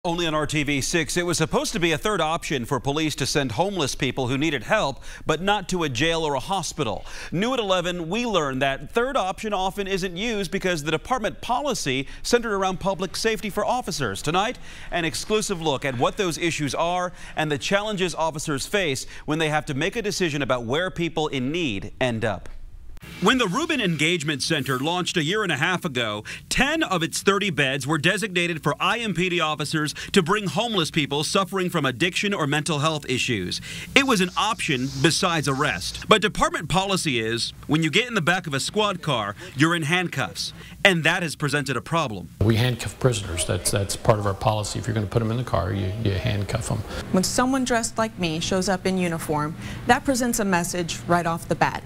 Only on RTV6, it was supposed to be a third option for police to send homeless people who needed help, but not to a jail or a hospital. New at 11, we learned that third option often isn't used because the department policy centered around public safety for officers. Tonight, an exclusive look at what those issues are and the challenges officers face when they have to make a decision about where people in need end up. When the Reuben Engagement Center launched a year and a half ago, 10 of its 30 beds were designated for IMPD officers to bring homeless people suffering from addiction or mental health issues. It was an option besides arrest. But department policy is, when you get in the back of a squad car, you're in handcuffs. And that has presented a problem. We handcuff prisoners. That's part of our policy. If you're going to put them in the car, you handcuff them. When someone dressed like me shows up in uniform, that presents a message right off the bat.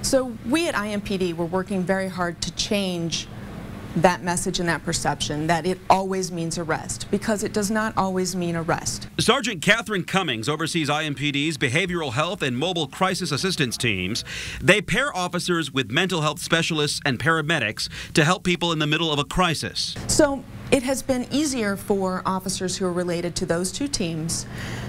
So we at IMPD were working very hard to change that message and that perception that it always means arrest, because it does not always mean arrest. Sergeant Catherine Cummings oversees IMPD's behavioral health and mobile crisis assistance teams. They pair officers with mental health specialists and paramedics to help people in the middle of a crisis. So it has been easier for officers who are related to those two teams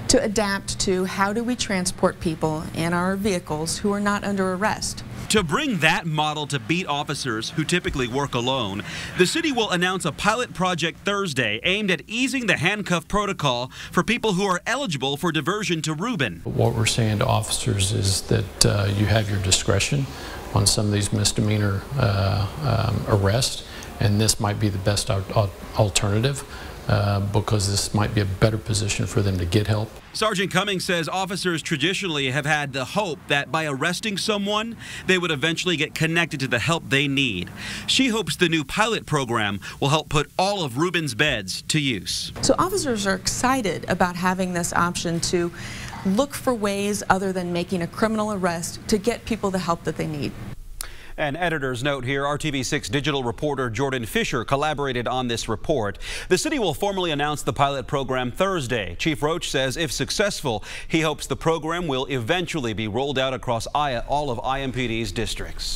to adapt to how do we transport people in our vehicles who are not under arrest. To bring that model to beat officers who typically work alone, the city will announce a pilot project Thursday aimed at easing the handcuff protocol for people who are eligible for diversion to Reuben. What we're saying to officers is that you have your discretion on some of these misdemeanor arrests, and this might be the best alternative because this might be a better position for them to get help. Sergeant Cummings says officers traditionally have had the hope that by arresting someone, they would eventually get connected to the help they need. She hopes the new pilot program will help put all of Reuben's beds to use. So officers are excited about having this option to look for ways other than making a criminal arrest to get people the help that they need. An editor's note here, RTV6 digital reporter Jordan Fisher collaborated on this report. The city will formally announce the pilot program Thursday. Chief Roach says if successful, he hopes the program will eventually be rolled out across all of IMPD's districts.